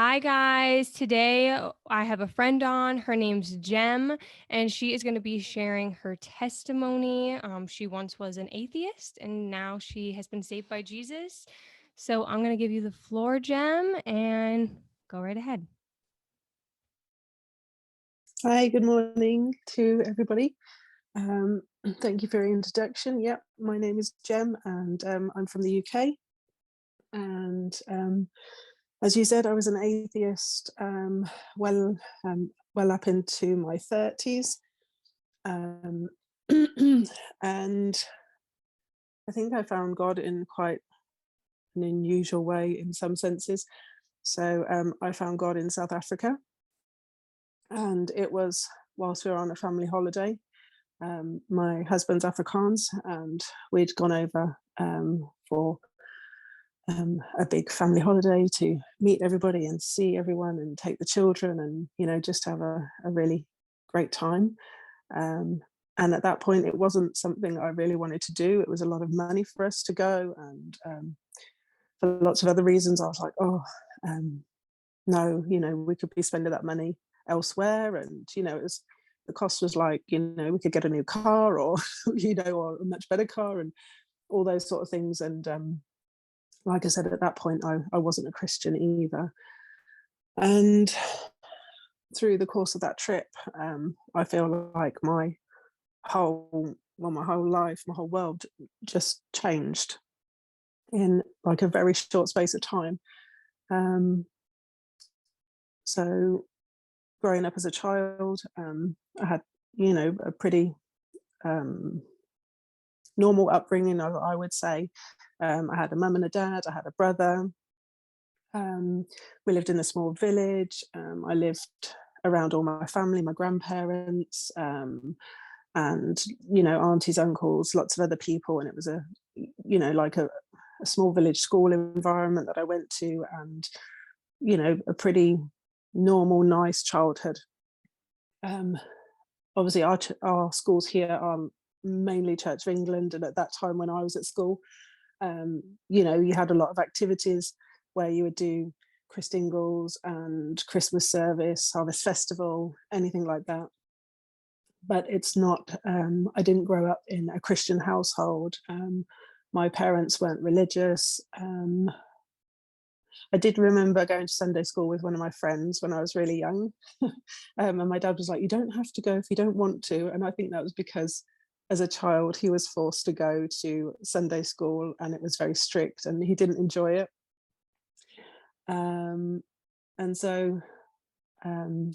Hi guys. Today I have a friend on. Her name's Jem, and she is going to be sharing her testimony. She once was an atheist, and now she has been saved by Jesus. So I'm going to give you the floor, Jem, and go right ahead. Hi, good morning to everybody. Um, Thank you for your introduction. Yep, my name is Jem, and I'm from the UK. And as you said, I was an atheist well, well up into my 30s. Um, and I think I found God in quite an unusual way in some senses. So I found God in South Africa, and it was whilst we were on a family holiday. My husband's Afrikaans, and we'd gone over for a big family holiday to meet everybody and see everyone and take the children and just have a really great time. Um, and at that point, it wasn't something I really wanted to do. It was a lot of money for us to go, and for lots of other reasons, I was like, oh, um, no, we could be spending that money elsewhere. And it was, the cost was like, we could get a new car, or or a much better car, and all those sort of things. And like I said, at that point I wasn't a Christian either. And through the course of that trip, I feel like my whole life, my whole world just changed in like a very short space of time. um, so growing up as a child, I had, a pretty um, normal upbringing, I would say. I had a mum and a dad. I had a brother. We lived in a small village. I lived around all my family, my grandparents, and aunties, uncles, lots of other people, and it was like a small village school environment that I went to, and a pretty normal, nice childhood. Um, Obviously, our schools here are mainly Church of England, and at that time when I was at school, you had a lot of activities where you would do Christingles and Christmas service, Harvest Festival, anything like that. But it's not. I didn't grow up in a Christian household. My parents weren't religious. I did remember going to Sunday school with one of my friends when I was really young. And my dad was like, "You don't have to go if you don't want to." And I think that was because as a child, he was forced to go to Sunday school, and it was very strict and he didn't enjoy it. Um, and so, um,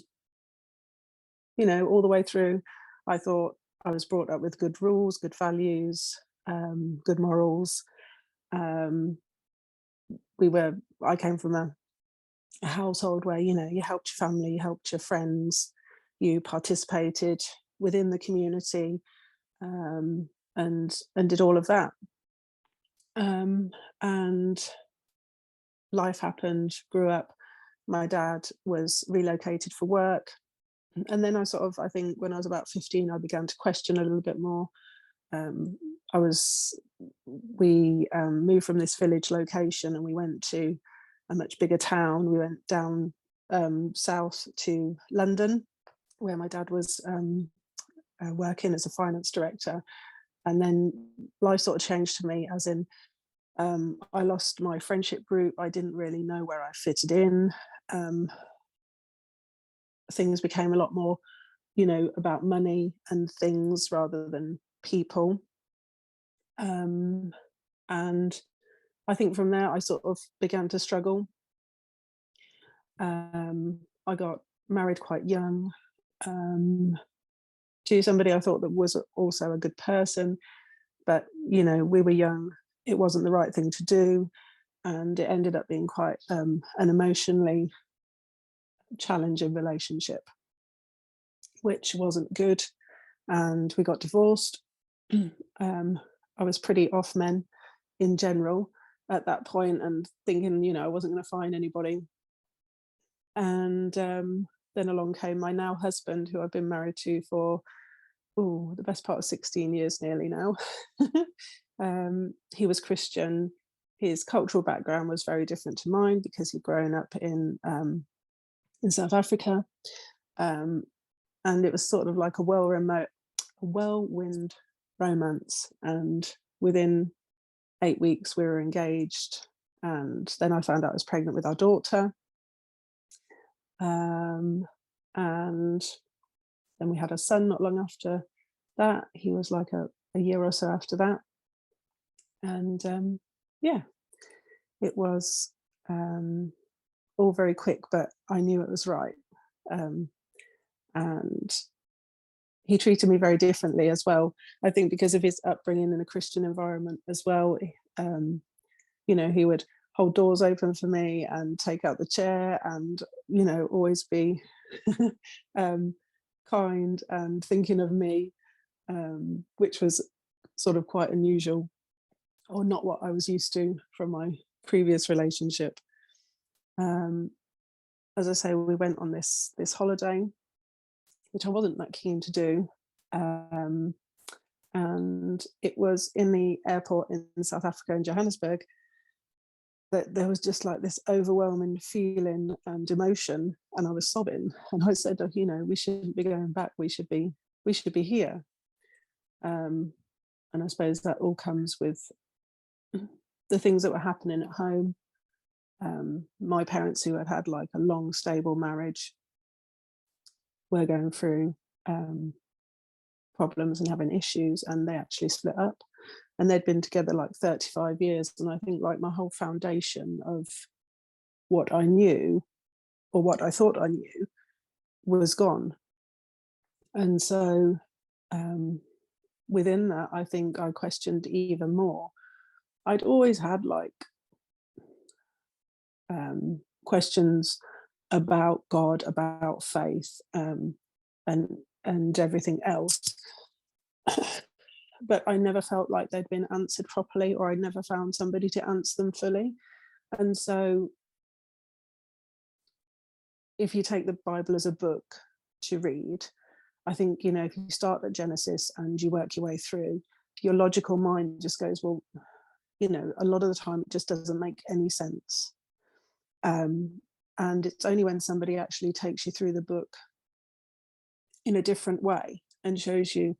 all the way through, I thought I was brought up with good rules, good values, good morals. Um, I came from a household where you helped your family, you helped your friends, you participated within the community, and did all of that. And life happened. Grew up. My dad was relocated for work, and then I think when I was about 15, I began to question a little bit more. Um, I was We moved from this village location and we went to a much bigger town. We went down south to London, where my dad was working as a finance director. And then life sort of changed to me, as in I lost my friendship group. I didn't really know where I fitted in. Um, Things became a lot more, about money and things rather than people. Um, and I think from there, I sort of began to struggle. I got married quite young, um, to somebody I thought that was also a good person, but we were young. It wasn't the right thing to do, and it ended up being quite an emotionally challenging relationship, which wasn't good. And we got divorced. I was pretty off men in general at that point, and thinking, I wasn't going to find anybody. And then along came my now husband, who I've been married to for the best part of 16 years nearly now. He was Christian. his cultural background was very different to mine because he'd grown up in South Africa, um, and it was sort of like a whirlwind romance. And within 8 weeks, we were engaged, and then I found out I was pregnant with our daughter. Um, and then we had a son not long after that. He was like a year or so after that. And yeah, it was um, all very quick, but I knew it was right. Um, and he treated me very differently as well. I think because of his upbringing in a Christian environment as well. Um, he would hold doors open for me and take out the chair and, always be um, kind and thinking of me, which was sort of quite unusual or not what I was used to from my previous relationship. Um, as I say, we went on this holiday, which I wasn't that keen to do. Um, and it was in the airport in South Africa in Johannesburg that there was just like this overwhelming feeling and emotion, and I was sobbing. And I said, "Oh, we shouldn't be going back. We should be here." And I suppose that all comes with the things that were happening at home. My parents, who had had like a long, stable marriage, were going through problems and having issues, and they actually split up. And they'd been together like 35 years. And I think like my whole foundation of what I knew, or what I thought I knew, was gone. And so um, within that, I think I questioned even more. I'd always had like questions about God, about faith, and everything else, but I never felt like they'd been answered properly, or I never found somebody to answer them fully. And so, if you take the Bible as a book to read, I think, if you start at Genesis and you work your way through, your logical mind just goes, well, a lot of the time it just doesn't make any sense. And it's only when somebody actually takes you through the book in a different way and shows you,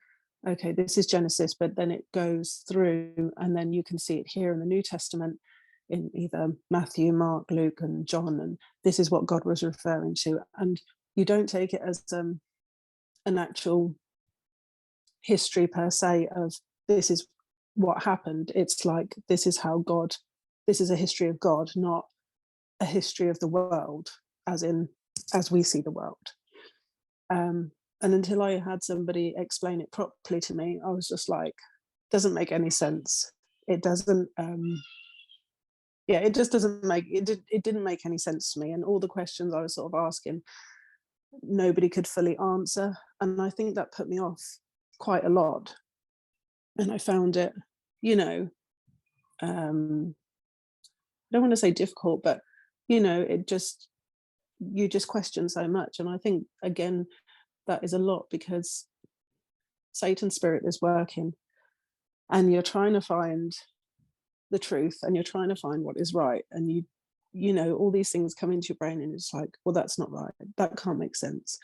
okay, this is Genesis, but then it goes through, and then you can see it here in the New Testament in either Matthew, Mark, Luke, and John, and this is what God was referring to. And you don't take it as an actual history per se of this is what happened. It's like this is a history of God, not a history of the world, as we see the world. And until I had somebody explain it properly to me, I was just like, doesn't make any sense. It doesn't. Yeah, it just doesn't make it. It didn't make any sense to me, and all the questions I was sort of asking, nobody could fully answer, and I think that put me off quite a lot. And I found it, you know, I don't want to say difficult, but it just you just question so much, and I think again that is a lot because Satan's spirit is working, and you're trying to find the truth, and you're trying to find what is right, and all these things come into your brain, and it's like, well, that's not right, that can't make sense.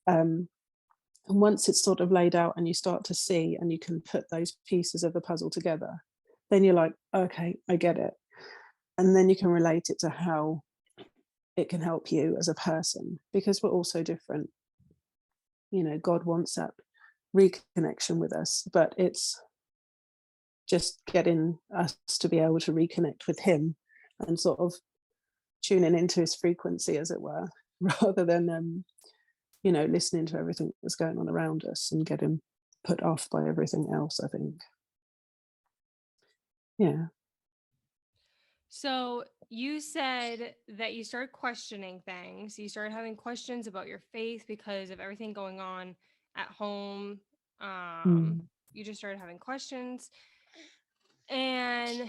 And once it's sort of laid out and you start to see and you can put those pieces of the puzzle together, then you're like, okay, I get it. And then you can relate it to how it can help you as a person, because we're all so different. God wants that reconnection with us, but it's just getting us to be able to reconnect with him and sort of tuning into his frequency, as it were, rather than listening to everything that's going on around us and getting put off by everything else, I think. Yeah. So you said that you started questioning things. You started having questions about your faith because of everything going on at home. Um, Mm. you just started having questions. And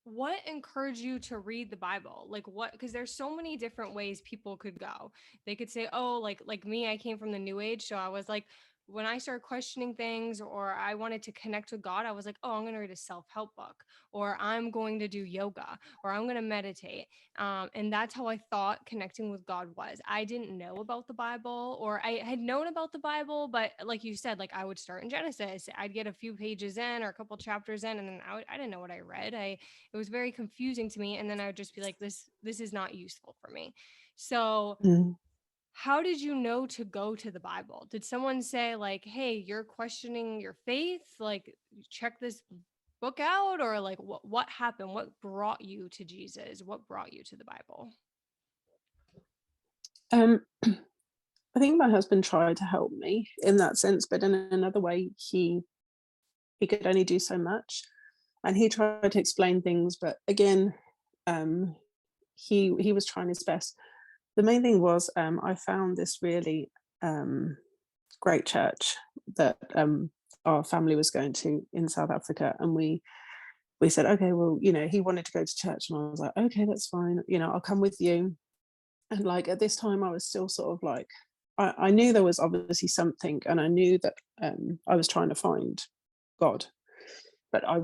what encouraged you to read the Bible? Like what, because there's so many different ways people could go. They could say, "Oh, like me, I came from the new age, so I was like when I started questioning things or I wanted to connect with God, I was like, oh, I'm going to read a self-help book, or I'm going to do yoga, or I'm going to meditate. And that's how I thought connecting with God was. I didn't know about the Bible, or I had known about the Bible, but like you said, like I would start in Genesis, I'd get a few pages in or a couple chapters in, and then I didn't know what I read. It was very confusing to me. And then I would just be like, this is not useful for me. So Mm. how did you know to go to the Bible? Did someone say, like, hey, you're questioning your faith, like check this book out? Or like what happened? What brought you to Jesus? What brought you to the Bible? Um, I think my husband tried to help me in that sense, but in another way, he could only do so much, and he tried to explain things, but again, um, he was trying his best. The main thing was, I found this really great church that our family was going to in South Africa, and we said, okay, well, he wanted to go to church, and I was like, okay, that's fine, I'll come with you. And like at this time, I was still sort of like, I knew there was obviously something, and I knew that I was trying to find God, but I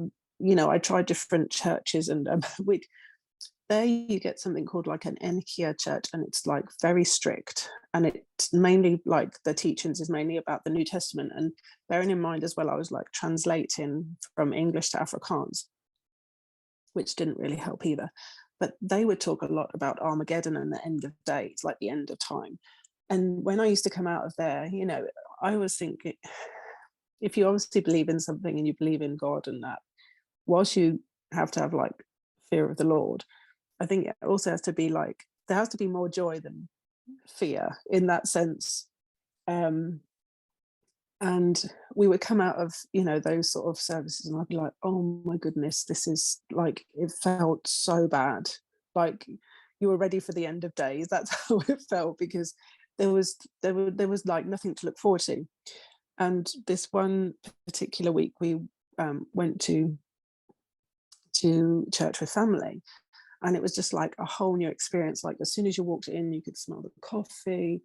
tried different churches, and we there you get something called like an Enkia church, and it's like very strict, and it's mainly like the teachings is mainly about the New Testament. And bearing in mind as well, I was like translating from English to Afrikaans, which didn't really help either. But they would talk a lot about Armageddon and the end of days, like the end of time. And when I used to come out of there, I was thinking, if you obviously believe in something and you believe in God and that, whilst you have to have like fear of the Lord, I think it also has to be like, there has to be more joy than fear in that sense. Um, and we would come out of, those sort of services, and I'd be like, oh my goodness, this is like, it felt so bad. Like you were ready for the end of days. That's how it felt, because there was like nothing to look forward to. And this one particular week, we went to church with family, and it was just like a whole new experience. Like as soon as you walked in, you could smell the coffee,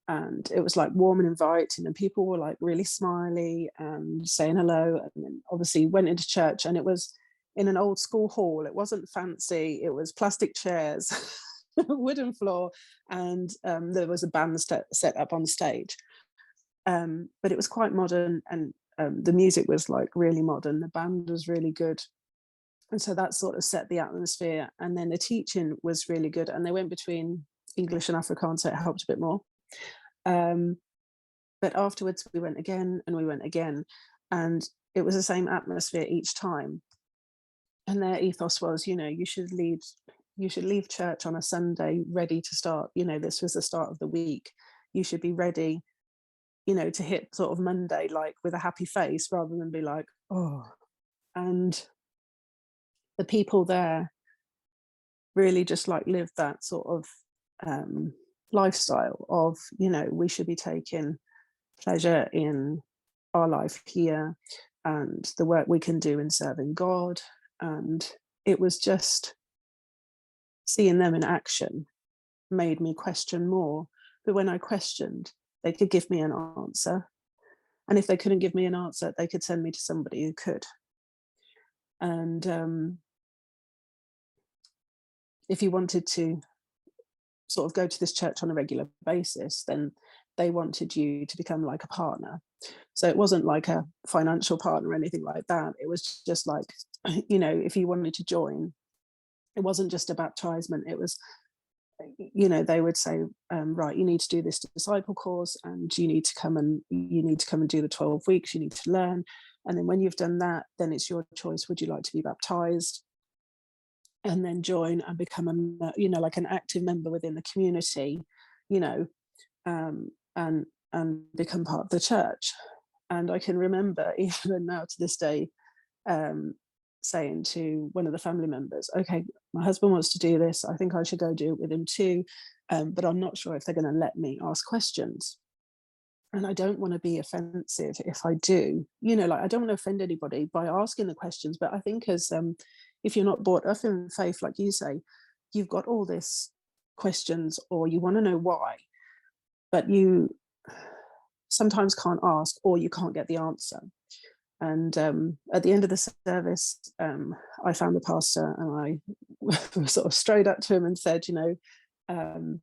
and it was like warm and inviting, and people were like really smiley and saying hello. And then obviously went into church, and it was in an old school hall. It wasn't fancy, it was plastic chairs, wooden floor, and there was a band set up on stage. But it was quite modern, and the music was like really modern, the band was really good, and so that sort of set the atmosphere. And then the teaching was really good, and they went between English and Afrikaans, so it helped a bit more. um, but afterwards we went again, and we went again, and it was the same atmosphere each time. And their ethos was, you should leave church on a Sunday ready to start, this was the start of the week, you should be ready, to hit sort of Monday like with a happy face, rather than be like, oh. And the people there really just like lived that sort of lifestyle of, we should be taking pleasure in our life here and the work we can do in serving God. And it was just seeing them in action made me question more. But when I questioned, they could give me an answer. And if they couldn't give me an answer, they could send me to somebody who could. And if you wanted to sort of go to this church on a regular basis, then they wanted you to become like a partner. So it wasn't like a financial partner or anything like that. It was just like, if you wanted to join, it wasn't just a baptizement. It was, they would say, right, you need to do this disciple course, and you need to come and do the 12 weeks, you need to learn. And then when you've done that, then it's your choice. Would you like to be baptized? And then join and become like an active member within the community, you know, and become part of the church. And I can remember even now to this day, saying to one of the family members, okay, my husband wants to do this, I think I should go do it with him too, but I'm not sure if they're going to let me ask questions. And I don't want to be offensive if I do, like I don't want to offend anybody by asking the questions. But I think as if you're not brought up in faith, like you say, you've got all this questions, or you want to know why, but sometimes can't ask, or you can't get the answer. And at the end of the service, I found the pastor, and I sort of strode up to him and said, um,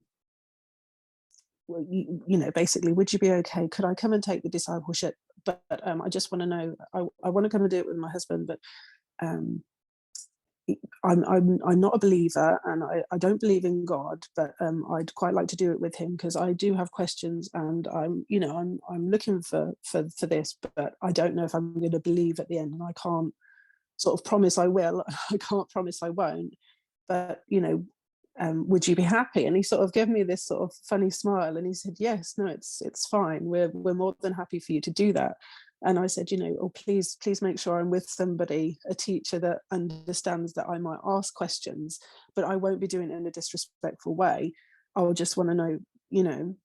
well, basically, would you be okay? Could I come and take the discipleship? But I just want to know. I want to come and do it with my husband, but um, I'm not a believer, and I don't believe in God, but I'd quite like to do it with him because I do have questions, and I'm looking for this, but I don't know if I'm going to believe at the end, and I can't sort of promise I will. I can't promise I won't, but would you be happy? And he sort of gave me this sort of funny smile, and he said, yes, no, it's fine. We're more than happy for you to do that. And I said, oh, please make sure I'm with somebody, a teacher that understands that I might ask questions, but I won't be doing it in a disrespectful way. I'll just want to know, you know.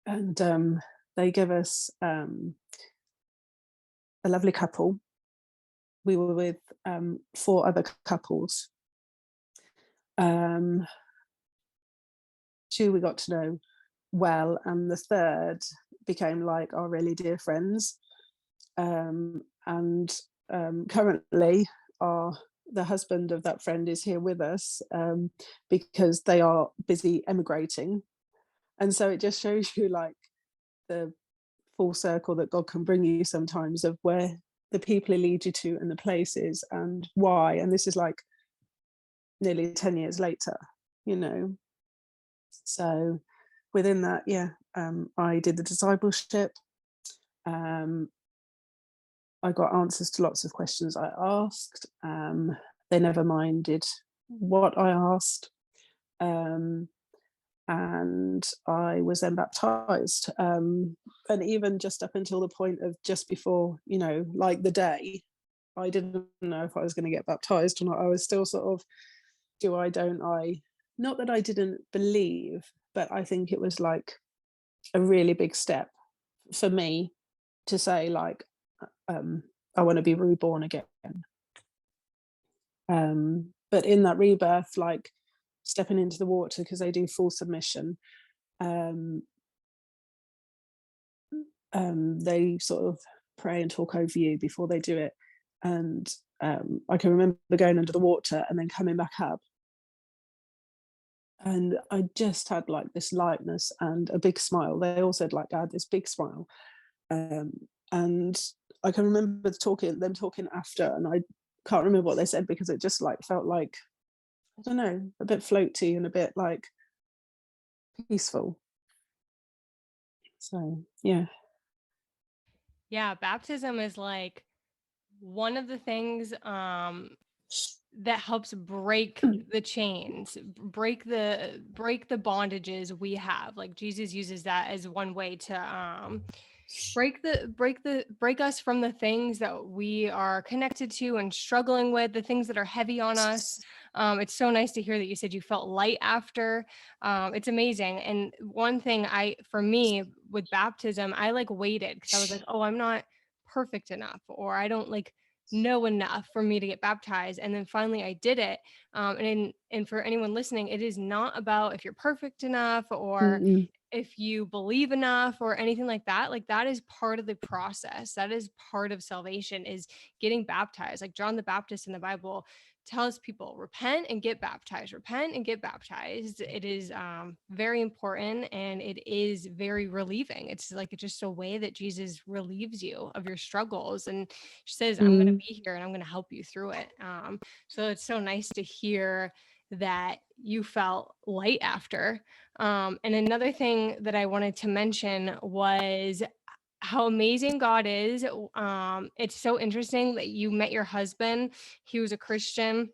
And they give us a lovely couple. We were with 4 other couples. 2 we got to know well, and the third became like our really dear friends. And currently, the husband of that friend is here with us because they are busy emigrating, and so it just shows you like the full circle that God can bring you sometimes, of where the people he leads you to and the places and why. And this is like nearly 10 years later, you know. So within that, I did the discipleship. Um, I got answers to lots of questions I asked. They never minded what I asked. And I was then baptized. And even just up until the point of just before, like the day, I didn't know if I was going to get baptized or not. I was still sort of, do I, don't I? Not that I didn't believe, but I think it was like a really big step for me to say, like, I want to be reborn again. But in that rebirth, like stepping into the water, because they do full submission, they sort of pray and talk over you before they do it. And I can remember going under the water and then coming back up. And I just had like this lightness and a big smile. They all said, like, I had this big smile. And I can remember them talking after, and I can't remember what they said because it just like felt like, I don't know, a bit floaty and a bit like peaceful. So yeah. Yeah, baptism is like one of the things that helps break the chains, break the bondages we have. Like Jesus uses that as one way to break us from the things that we are connected to and struggling with, the things that are heavy on us. It's so nice to hear that you said you felt light after. It's amazing. And one thing for me with baptism, I like waited because I was like, oh, I'm not perfect enough, or I don't like know enough for me to get baptized. And then finally I did it. And for anyone listening, it is not about if you're perfect enough or Mm-mm. if you believe enough or anything like that. Like that is part of the process. That is part of salvation, is getting baptized. Like John the Baptist in the Bible tells people, repent and get baptized, repent and get baptized. It is very important, and it is very relieving. It's like, it's just a way that Jesus relieves you of your struggles and says, I'm going to Mm. be here and I'm going to help you through it. So it's so nice to hear that you felt light after. And another thing that I wanted to mention was how amazing God is. It's so interesting that you met your husband. He was a Christian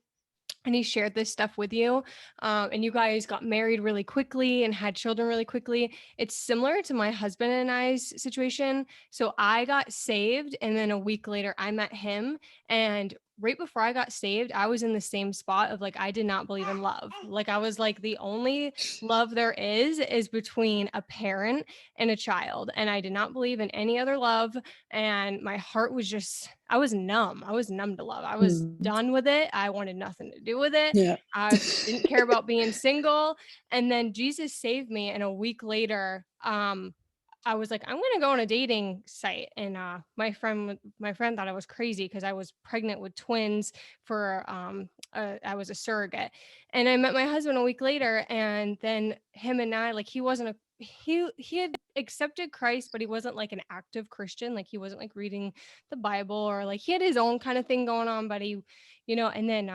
and he shared this stuff with you, and you guys got married really quickly and had children really quickly. It's similar to my husband and I's situation. So I got saved, and then a week later I met him, and right before I got saved, I was in the same spot of like, I did not believe in love. Like I was like, the only love there is between a parent and a child, and I did not believe in any other love. And my heart was just, I was numb. I was numb to love. I was Mm. done with it. I wanted nothing to do with it. Yeah. I didn't care about being single. And then Jesus saved me. And a week later, I was like, I'm gonna go on a dating site, and my friend thought I was crazy because I was pregnant with twins for I was a surrogate, and I met my husband a week later, and then him and I, like, he wasn't a he had accepted Christ, but he wasn't like an active Christian, like he wasn't like reading the Bible, or like he had his own kind of thing going on, but he, and then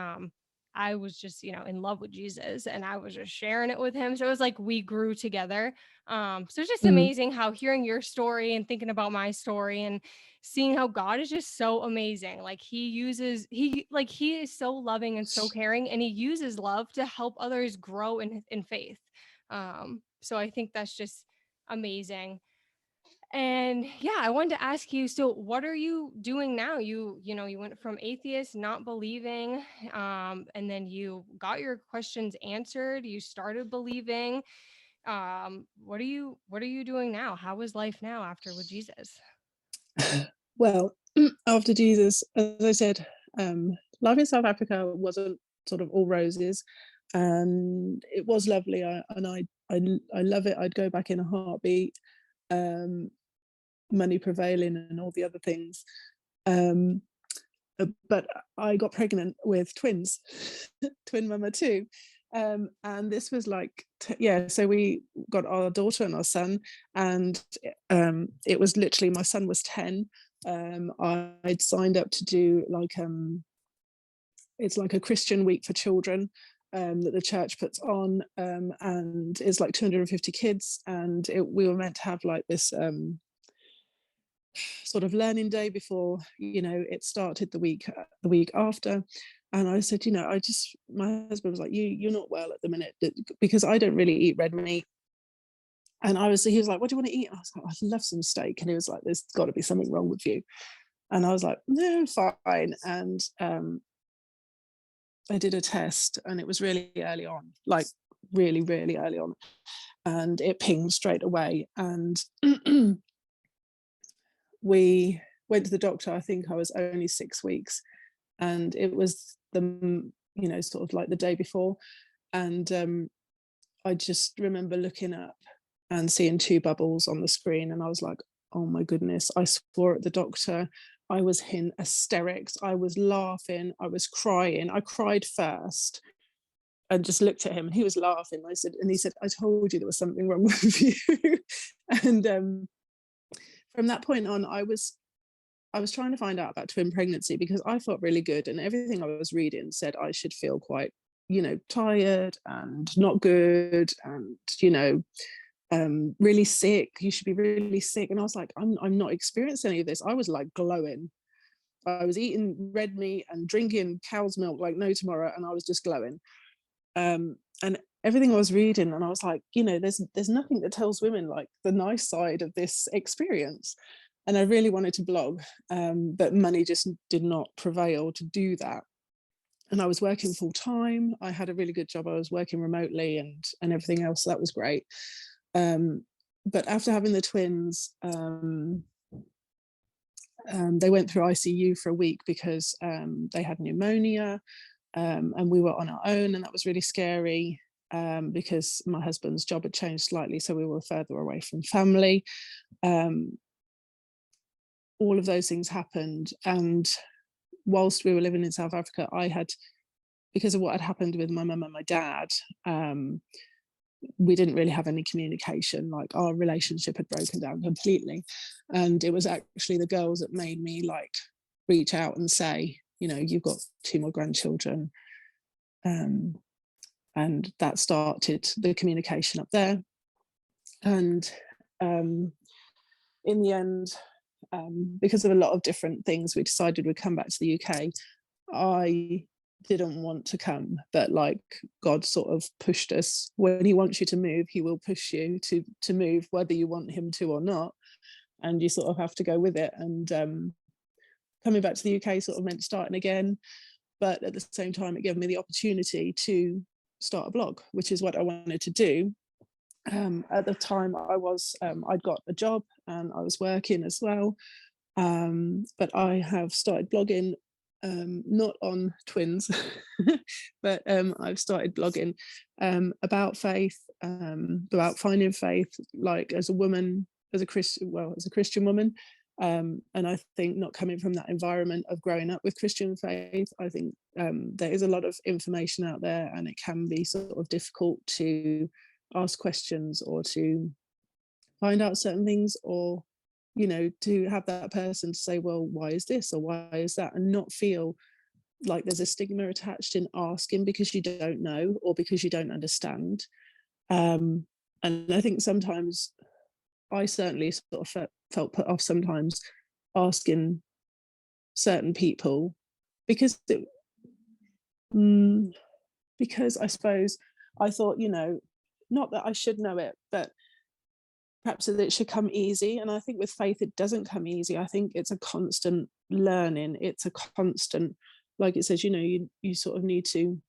I was just, in love with Jesus, and I was just sharing it with him. So it was like we grew together. So it's just Mm, amazing how hearing your story and thinking about my story and seeing how God is just so amazing. Like he is so loving and so caring, and he uses love to help others grow in faith. So I think that's just amazing. And yeah, I wanted to ask you, so what are you doing now? You went from atheist, not believing, and then you got your questions answered, you started believing. What are you doing now? How is life now after with Jesus? well, after Jesus, as I said, life in South Africa wasn't sort of all roses, and it was lovely. I love it. I'd go back in a heartbeat. Um, Money prevailing and all the other things. Um, but I got pregnant with twins, twin mama too. And this was like, yeah, so we got our daughter and our son, and it was literally, my son was 10. I'd signed up to do like, it's like a Christian week for children that the church puts on, and it's like 250 kids, and we were meant to have like this sort of learning day before, it started the week after. And I said, my husband was like, you're not well at the minute, because I don't really eat red meat. And he was like, what do you want to eat? And I was like, I love some steak. And he was like, there's got to be something wrong with you. And I was like, no, fine. And I did a test, and it was really early on, like really, really early on. And it pinged straight away. And we went to the doctor. I think I was only 6 weeks, and it was sort of like the day before. And I just remember looking up and seeing two bubbles on the screen, and I was like, oh my goodness. I swore at the doctor. I was in hysterics. I was laughing. I was crying. I cried first and just looked at him, and he was laughing. He said, I told you there was something wrong with you. And from that point on, I was trying to find out about twin pregnancy, because I felt really good, and everything I was reading said I should feel quite, tired and not good, and really sick. You should be really sick. And I was like, I'm not experiencing any of this. I was like glowing. I was eating red meat and drinking cow's milk like no tomorrow, and I was just glowing. And everything I was reading, and I was like, there's nothing that tells women like the nice side of this experience. And I really wanted to blog, but money just did not prevail to do that. And I was working full time. I had a really good job. I was working remotely and everything else. So that was great. But after having the twins, they went through ICU for a week because they had pneumonia, and we were on our own, and that was really scary, because my husband's job had changed slightly, so we were further away from family. All of those things happened, and whilst we were living in South Africa, because of what had happened with my mum and my dad, we didn't really have any communication. Like, our relationship had broken down completely, and it was actually the girls that made me like reach out and say, you've got 2 more grandchildren, and that started the communication up there. And in the end, because of a lot of different things, we decided we'd come back to the UK. I didn't want to come, but like, God sort of pushed us. When he wants you to move, he will push you to move, whether you want him to or not, and you sort of have to go with it. And coming back to the UK sort of meant starting again, but at the same time, it gave me the opportunity to start a blog, which is what I wanted to do. At the time, I'd got a job and I was working as well, but I have started blogging, not on twins, but I've started blogging about faith, about finding faith, like as a woman, as a Christian woman. And I think not coming from that environment of growing up with Christian faith, I think there is a lot of information out there, and it can be sort of difficult to ask questions or to find out certain things, or to have that person to say, well, why is this or why is that, and not feel like there's a stigma attached in asking because you don't know or because you don't understand. And I think sometimes I certainly sort of felt put off sometimes asking certain people because because I suppose I thought, not that I should know it, but perhaps that it should come easy. And I think with faith, it doesn't come easy. I think it's a constant learning. It's a constant, like it says, you sort of need to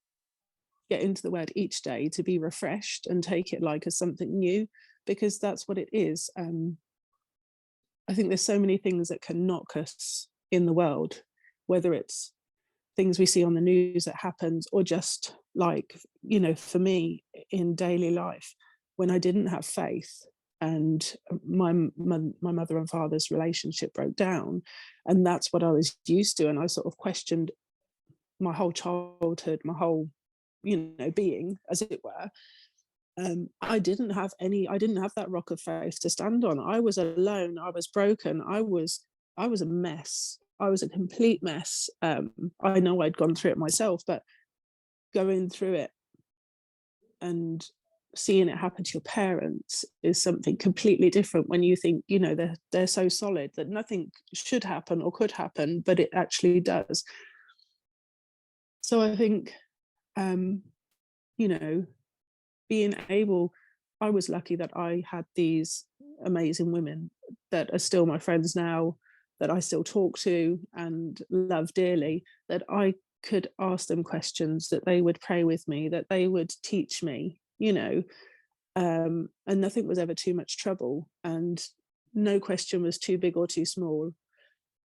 get into the word each day to be refreshed and take it like as something new, because that's what it is. I think there's so many things that can knock us in the world, whether it's things we see on the news that happens, or just like, for me in daily life, when I didn't have faith and my mother and father's relationship broke down, and that's what I was used to. And I sort of questioned my whole childhood, my whole, being, as it were. I didn't have that rock of faith to stand on. I was alone. I was broken. I was a mess. I was a complete mess. I know I'd gone through it myself, but going through it and seeing it happen to your parents is something completely different, when you think, they're so solid that nothing should happen or could happen, but it actually does. So I think, being able, I was lucky that I had these amazing women that are still my friends now, that I still talk to and love dearly, that I could ask them questions, that they would pray with me, that they would teach me, and nothing was ever too much trouble, and no question was too big or too small.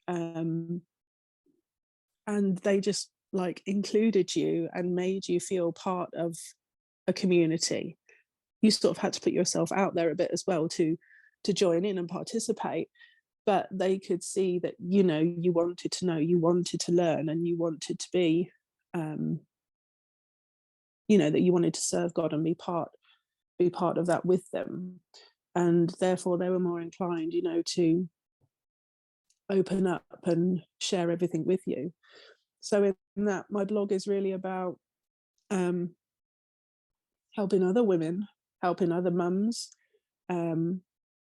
And they just like included you and made you feel part of a community. You sort of had to put yourself out there a bit as well to join in and participate, but they could see that you wanted to know, you wanted to learn, and you wanted to be that you wanted to serve God and be part of that with them, and therefore they were more inclined to open up and share everything with you. So in that, my blog is really about helping other women, helping other mums,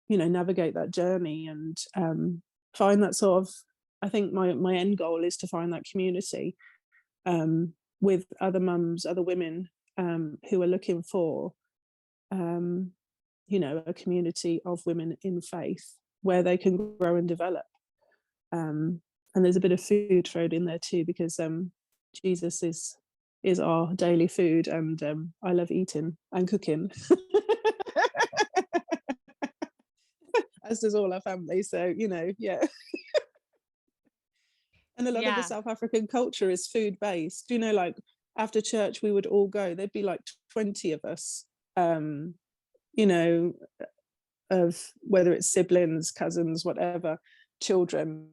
navigate that journey, and find that sort of, I think my end goal is to find that community with other mums, other women who are looking for, a community of women in faith where they can grow and develop. And there's a bit of food thrown in there too, because Jesus is our daily food, and I love eating and cooking. As does all our family. So, yeah. And a lot of the Yeah. South African culture is food based. Like after church, we would all go. There'd be like 20 of us, of whether it's siblings, cousins, whatever, children.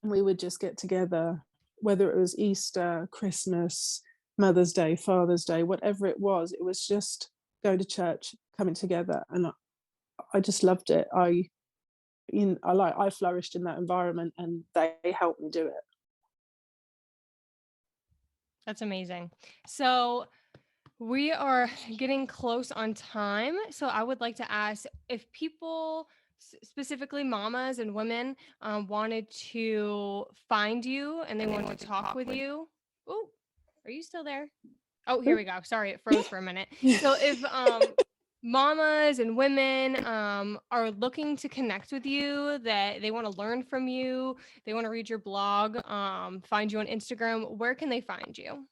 And we would just get together, whether it was Easter, Christmas, Mother's Day, Father's Day, whatever it was just going to church, coming together. And I just loved it. I flourished in that environment, and they helped me do it. That's amazing. So we are getting close on time. So I would like to ask if people, specifically mamas and women, wanted to find you and they want to talk with you. Oh, are you still there? Oh, here we go. Sorry, it froze for a minute. So if mamas and women are looking to connect with you, that they want to learn from you, they want to read your blog, find you on Instagram, where can they find you?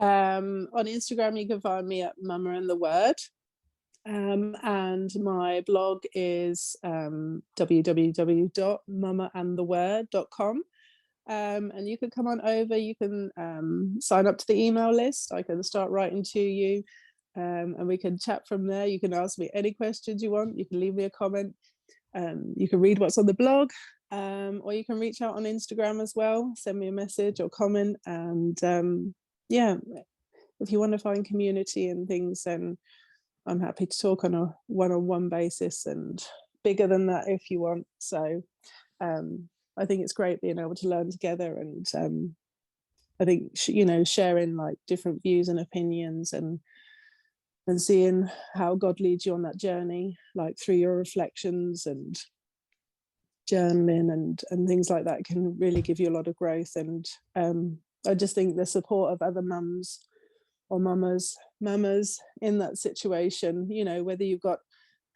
On Instagram, you can find me at Mama and the Word. And my blog is www.mamaandtheword.com. And you can come on over, you can sign up to the email list. I can start writing to you. and we can chat from there. You can ask me any questions you want. You can leave me a comment. You can read what's on the blog, or you can reach out on Instagram as well. Send me a message or comment. And yeah, if you want to find community and things, then I'm happy to talk on a one-on-one basis, and bigger than that if you want. So I think it's great being able to learn together, and I think sharing like different views and opinions, and seeing how God leads you on that journey, like through your reflections and journaling and things like that, can really give you a lot of growth. And I just think the support of other mums or mamas in that situation, whether you've got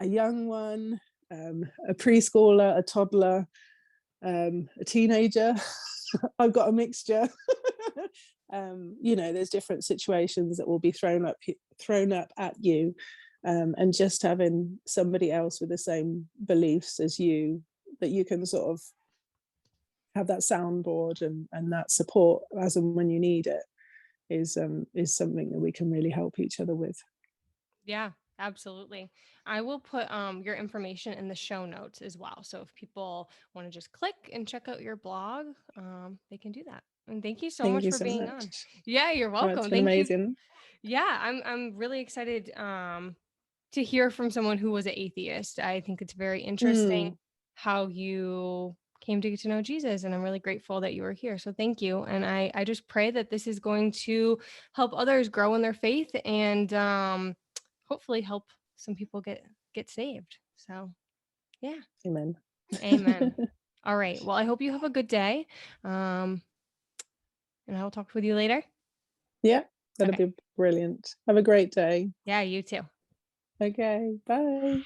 a young one, a preschooler, a toddler, a teenager. I've got a mixture. There's different situations that will be thrown up at you, and just having somebody else with the same beliefs as you, that you can sort of have that soundboard and that support as and when you need it, is something that we can really help each other with. Yeah, absolutely. I will put your information in the show notes as well. So if people want to just click and check out your blog, they can do that. And thank you so Thank much you for so being on. much. Yeah, you're Oh, it's welcome. been Thank you. amazing. Yeah, I'm really excited to hear from someone who was an atheist. I think it's very interesting Mm, how you came to get to know Jesus, and I'm really grateful that you were here. So thank you. And I just pray that this is going to help others grow in their faith, and hopefully help some people get saved. So yeah. amen. Amen. All right. Well, I hope you have a good day. Um, and I will talk with you later. Yeah, that'll Okay. be brilliant. Have a great day. Yeah, you too. Okay, bye.